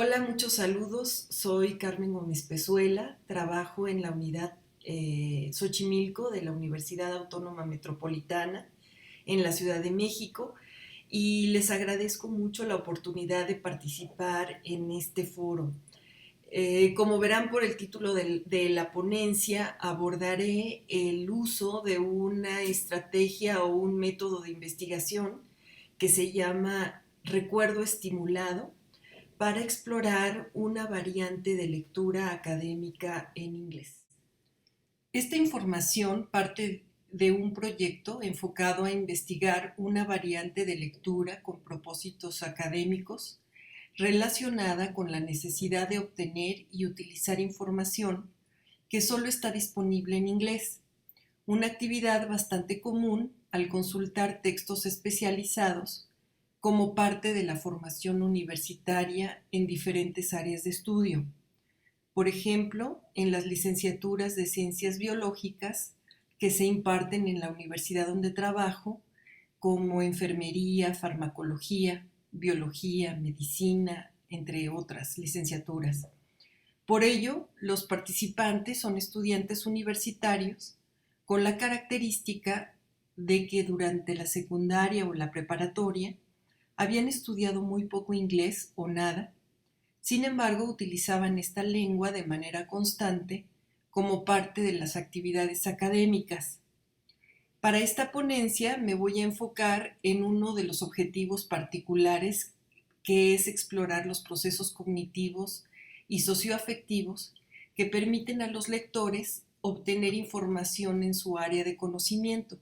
Hola, muchos saludos. Soy Carmen Gómez Pezuela, trabajo en la unidad Xochimilco de la Universidad Autónoma Metropolitana en la Ciudad de México y les agradezco mucho la oportunidad de participar en este foro. Como verán por el título de la ponencia, abordaré el uso de una estrategia o un método de investigación que se llama recuerdo estimulado para explorar una variante de lectura académica en inglés. Esta información parte de un proyecto enfocado a investigar una variante de lectura con propósitos académicos relacionada con la necesidad de obtener y utilizar información que solo está disponible en inglés, una actividad bastante común al consultar textos especializados como parte de la formación universitaria en diferentes áreas de estudio. Por ejemplo, en las licenciaturas de Ciencias Biológicas que se imparten en la universidad donde trabajo, como enfermería, farmacología, biología, medicina, entre otras licenciaturas. Por ello, los participantes son estudiantes universitarios con la característica de que durante la secundaria o la preparatoria habían estudiado muy poco inglés o nada, sin embargo utilizaban esta lengua de manera constante como parte de las actividades académicas. Para esta ponencia me voy a enfocar en uno de los objetivos particulares, que es explorar los procesos cognitivos y socioafectivos que permiten a los lectores obtener información en su área de conocimiento.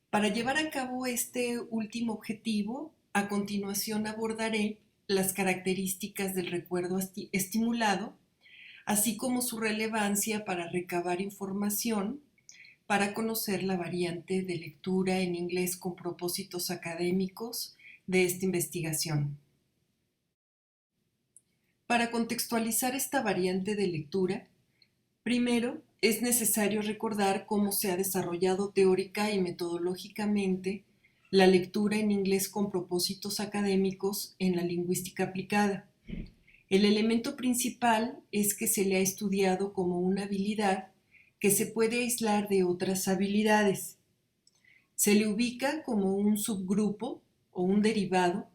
Para llevar a cabo este último objetivo, a continuación abordaré las características del recuerdo estimulado, así como su relevancia para recabar información, para conocer la variante de lectura en inglés con propósitos académicos de esta investigación. Para contextualizar esta variante de lectura, primero es necesario recordar cómo se ha desarrollado teórica y metodológicamente la lectura en inglés con propósitos académicos en la lingüística aplicada. El elemento principal es que se le ha estudiado como una habilidad que se puede aislar de otras habilidades. Se le ubica como un subgrupo o un derivado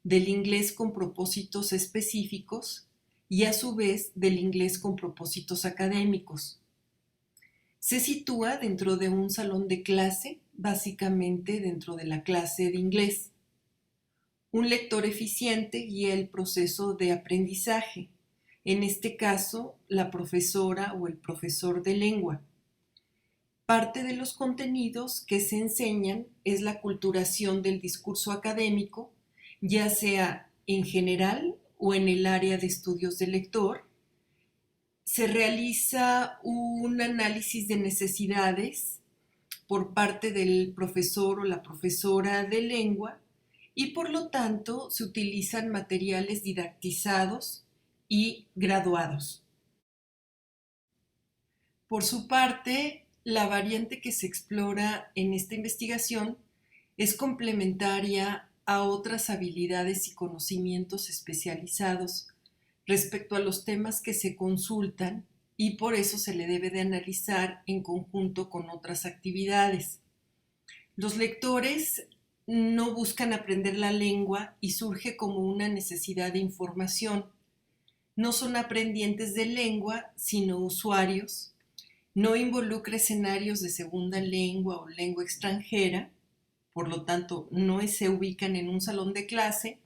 del inglés con propósitos específicos y a su vez del inglés con propósitos académicos. Se sitúa dentro de un salón de clase, básicamente dentro de la clase de inglés. Un lector eficiente guía el proceso de aprendizaje, en este caso la profesora o el profesor de lengua. Parte de los contenidos que se enseñan es la culturación del discurso académico, ya sea en general o en el área de estudios del lector. Se realiza un análisis de necesidades por parte del profesor o la profesora de lengua y por lo tanto se utilizan materiales didactizados y graduados. Por su parte, la variante que se explora en esta investigación es complementaria a otras habilidades y conocimientos especializados respecto a los temas que se consultan y por eso se le debe de analizar en conjunto con otras actividades. Los lectores no buscan aprender la lengua y surge como una necesidad de información. No son aprendientes de lengua, sino usuarios. No involucra escenarios de segunda lengua o lengua extranjera, por lo tanto no se ubican en un salón de clase.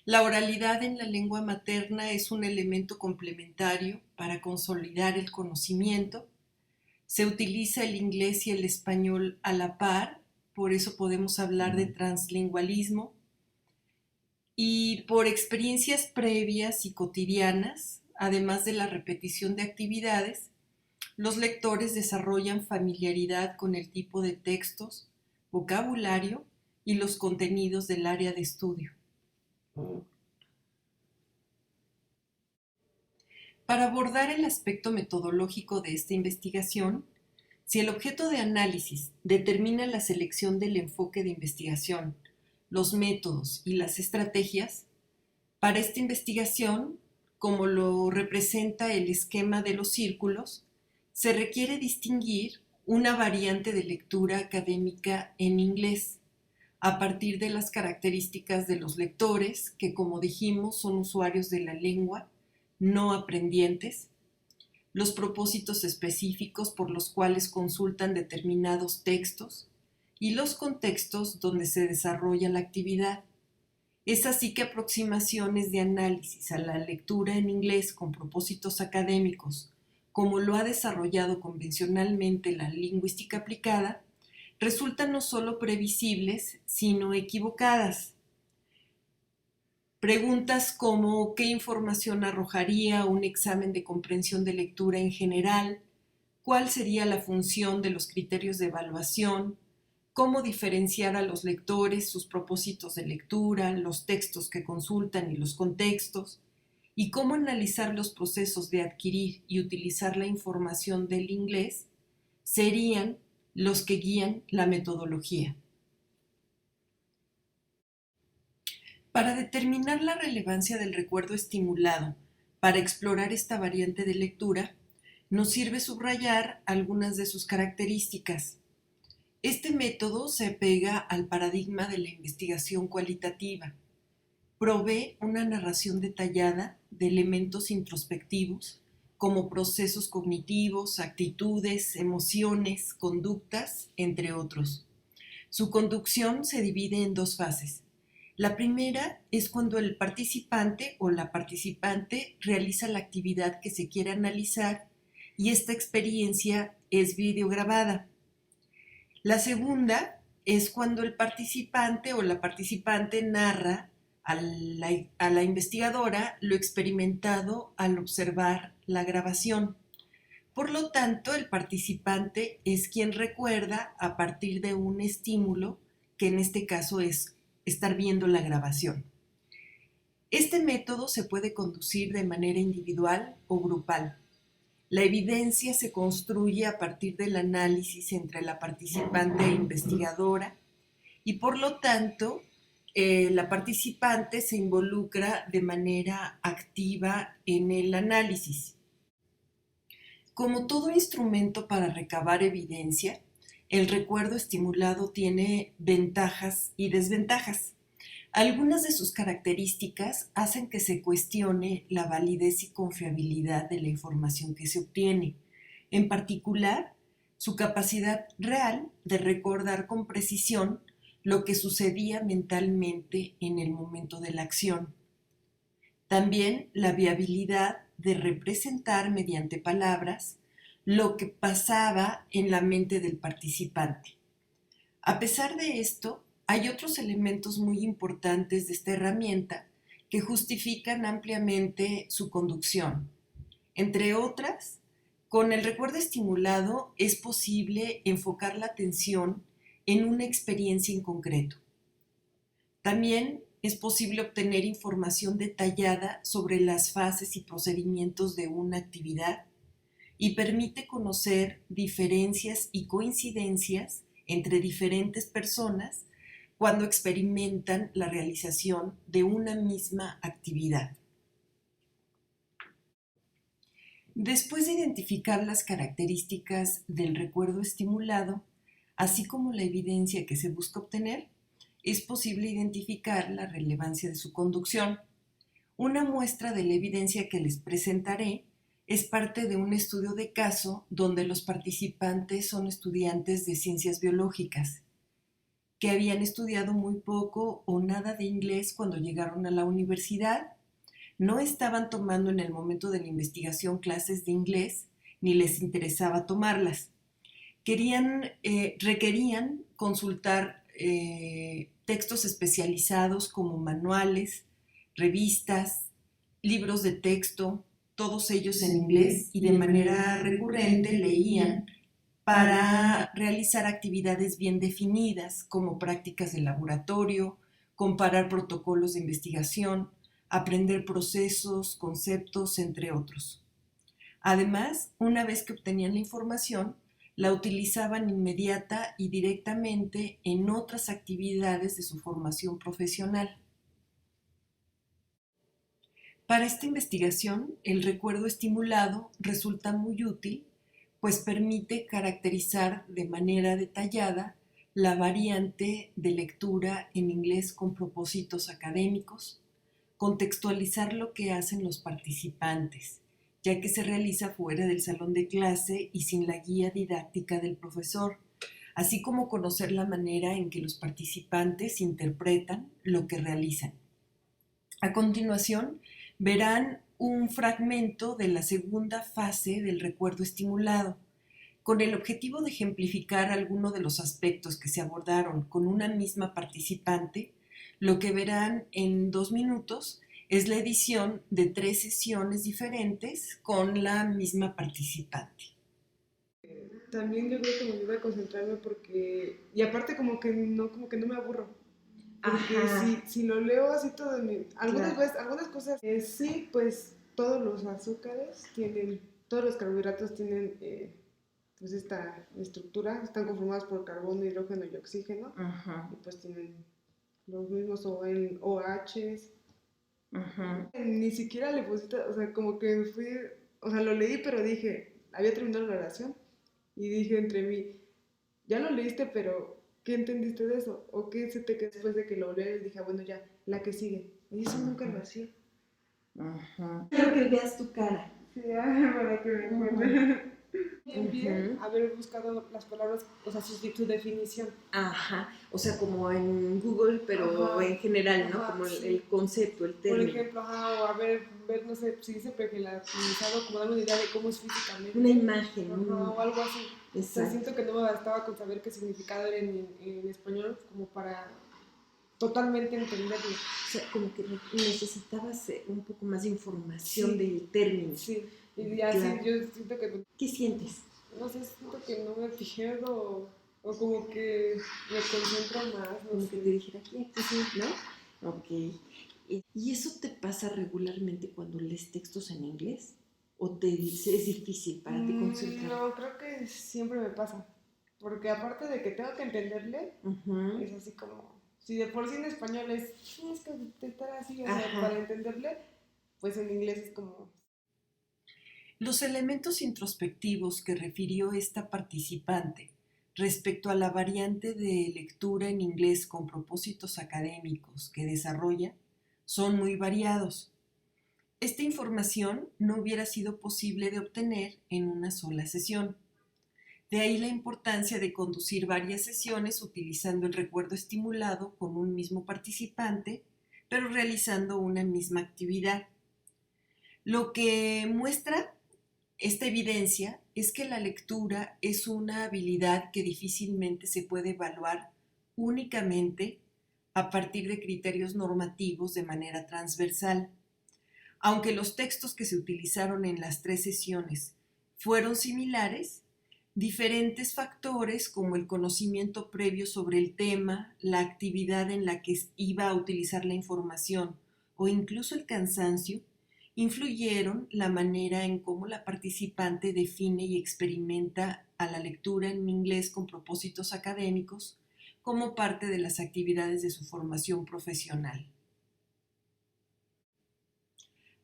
La oralidad en la lengua materna es un elemento complementario para consolidar el conocimiento. Se utiliza el inglés y el español a la par, por eso podemos hablar de translingualismo. Y por experiencias previas y cotidianas, además de la repetición de actividades, los lectores desarrollan familiaridad con el tipo de textos, vocabulario y los contenidos del área de estudio. Para abordar el aspecto metodológico de esta investigación, si el objeto de análisis determina la selección del enfoque de investigación, los métodos y las estrategias, Para esta investigación, como lo representa el esquema de los círculos, se requiere distinguir una variante de lectura académica en inglés, a partir de las características de los lectores, que como dijimos son usuarios de la lengua, no aprendientes, los propósitos específicos por los cuales consultan determinados textos y los contextos donde se desarrolla la actividad. Es así que aproximaciones de análisis a la lectura en inglés con propósitos académicos, como lo ha desarrollado convencionalmente la lingüística aplicada, resultan no solo previsibles, sino equivocadas. Preguntas como ¿qué información arrojaría un examen de comprensión de lectura en general? ¿Cuál sería la función de los criterios de evaluación? ¿Cómo diferenciar a los lectores, sus propósitos de lectura, los textos que consultan y los contextos? ¿Y cómo analizar los procesos de adquirir y utilizar la información del inglés? Serían los que guían la metodología. Para determinar la relevancia del recuerdo estimulado para explorar esta variante de lectura, nos sirve subrayar algunas de sus características. Este método se apega al paradigma de la investigación cualitativa. Provee una narración detallada de elementos introspectivos como procesos cognitivos, actitudes, emociones, conductas, entre otros. Su conducción se divide en dos fases. La primera es cuando el participante o la participante realiza la actividad que se quiere analizar y esta experiencia es videograbada. La segunda es cuando el participante o la participante narra a la investigadora lo experimentado al observar la grabación. Por lo tanto, el participante es quien recuerda a partir de un estímulo, que en este caso es estar viendo la grabación. Este método se puede conducir de manera individual o grupal. La evidencia se construye a partir del análisis entre la participante e investigadora y por lo tanto la participante se involucra de manera activa en el análisis. Como todo instrumento para recabar evidencia, el recuerdo estimulado tiene ventajas y desventajas. Algunas de sus características hacen que se cuestione la validez y confiabilidad de la información que se obtiene, en particular su capacidad real de recordar con precisión lo que sucedía mentalmente en el momento de la acción. También la viabilidad de representar mediante palabras lo que pasaba en la mente del participante. A pesar de esto, hay otros elementos muy importantes de esta herramienta que justifican ampliamente su conducción. Entre otras, con el recuerdo estimulado es posible enfocar la atención en una experiencia en concreto. También es posible obtener información detallada sobre las fases y procedimientos de una actividad y permite conocer diferencias y coincidencias entre diferentes personas cuando experimentan la realización de una misma actividad. Después de identificar las características del recuerdo estimulado, así como la evidencia que se busca obtener, es posible identificar la relevancia de su conducción. Una muestra de la evidencia que les presentaré es parte de un estudio de caso donde los participantes son estudiantes de ciencias biológicas, que habían estudiado muy poco o nada de inglés cuando llegaron a la universidad, no estaban tomando en el momento de la investigación clases de inglés, ni les interesaba tomarlas. Requerían consultar textos especializados como manuales, revistas, libros de texto, todos ellos en inglés, y de manera recurrente leían para realizar actividades bien definidas como prácticas de laboratorio, comparar protocolos de investigación, aprender procesos, conceptos, entre otros. Además, una vez que obtenían la información, la utilizaban inmediata y directamente en otras actividades de su formación profesional. Para esta investigación, el recuerdo estimulado resulta muy útil, pues permite caracterizar de manera detallada la variante de lectura en inglés con propósitos académicos, contextualizar lo que hacen los participantes, ya que se realiza fuera del salón de clase y sin la guía didáctica del profesor, así como conocer la manera en que los participantes interpretan lo que realizan. A continuación, verán un fragmento de la segunda fase del recuerdo estimulado, con el objetivo de ejemplificar alguno de los aspectos que se abordaron con una misma participante. Lo que verán en 2 minutos es la edición de 3 sesiones diferentes con la misma participante. También yo creo que me ayuda a concentrarme porque, y aparte como que no me aburro. Porque si lo leo así todo, algunas Claro. veces, algunas cosas, sí, pues todos los azúcares tienen, todos los carbohidratos tienen pues esta estructura, están conformados por carbono, hidrógeno y oxígeno, y pues tienen los mismos OHs. Ni siquiera le pusiste, o sea, como que fui, o sea, lo leí, pero dije, había terminado la oración, y dije entre mí, ya lo leíste, pero ¿qué entendiste de eso? ¿O qué se te quedó después de que lo leí? Dije, bueno, ya, la que sigue. Y eso nunca lo hacía. Quiero que veas tu cara. Sí, para que me encuentre. Bien, haber buscado las palabras, o sea, su definición. Ajá, o sea, como en Google, pero en general, ¿no? Como el concepto, el Por término. ejemplo, o a ver, no sé, si dice pergelatinizado, como darme una idea de cómo es físicamente. Una imagen. O algo así. O sea, Exacto. siento que no me bastaba con saber qué significado era en español, como para totalmente entenderlo. O sea, como que necesitabas un poco más de información del término. Sí, y así Claro. yo siento que, ¿Qué sientes? no sé, siento que no me pierdo o como que me concentro más. No Como sé. que te dijera aquí, sí, ¿no? Ok. ¿Y eso te pasa regularmente cuando lees textos en inglés? ¿O te dice es difícil para ti concentrar? No, creo que siempre me pasa. Porque aparte de que tengo que entenderle, es así como, si de por sí en español es que te estar así, o sea, para entenderle, pues en inglés es como... Los elementos introspectivos que refirió esta participante respecto a la variante de lectura en inglés con propósitos académicos que desarrolla son muy variados. Esta información no hubiera sido posible de obtener en una sola sesión. De ahí la importancia de conducir varias sesiones utilizando el recuerdo estimulado con un mismo participante, pero realizando una misma actividad. Lo que muestra esta evidencia es que la lectura es una habilidad que difícilmente se puede evaluar únicamente a partir de criterios normativos de manera transversal. Aunque los textos que se utilizaron en las 3 sesiones fueron similares, diferentes factores como el conocimiento previo sobre el tema, la actividad en la que iba a utilizar la información o incluso el cansancio, influyeron la manera en cómo la participante define y experimenta a la lectura en inglés con propósitos académicos como parte de las actividades de su formación profesional.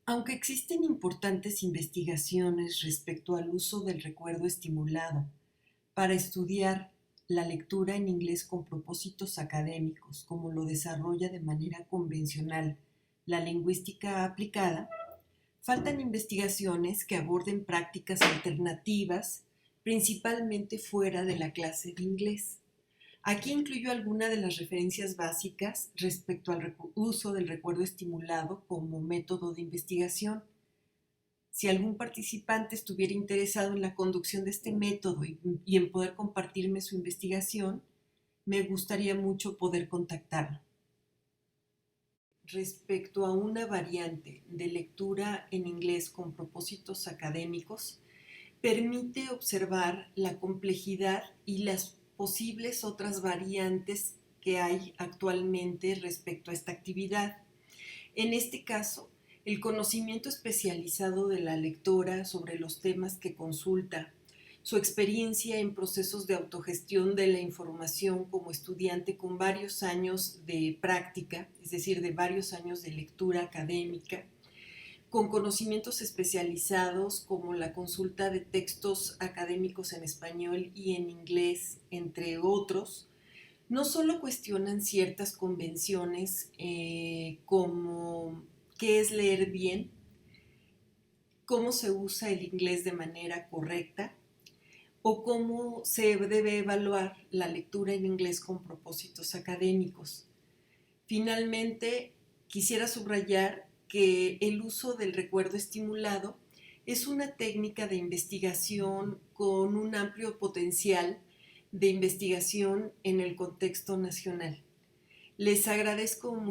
Aunque existen importantes investigaciones respecto al uso del recuerdo estimulado para estudiar la lectura en inglés con propósitos académicos, como lo desarrolla de manera convencional la lingüística aplicada, faltan investigaciones que aborden prácticas alternativas, principalmente fuera de la clase de inglés. Aquí incluyo algunas de las referencias básicas respecto al uso del recuerdo estimulado como método de investigación. Si algún participante estuviera interesado en la conducción de este método y en poder compartirme su investigación, me gustaría mucho poder contactarlo. Respecto a una variante de lectura en inglés con propósitos académicos, permite observar la complejidad y las posibles otras variantes que hay actualmente respecto a esta actividad. En este caso, el conocimiento especializado de la lectora sobre los temas que consulta, su experiencia en procesos de autogestión de la información como estudiante con varios años de práctica, es decir, de varios años de lectura académica, con conocimientos especializados como la consulta de textos académicos en español y en inglés, entre otros, no solo cuestionan ciertas convenciones como qué es leer bien, cómo se usa el inglés de manera correcta o cómo se debe evaluar la lectura en inglés con propósitos académicos. Finalmente, quisiera subrayar que el uso del recuerdo estimulado es una técnica de investigación con un amplio potencial de investigación en el contexto nacional. Les agradezco mucho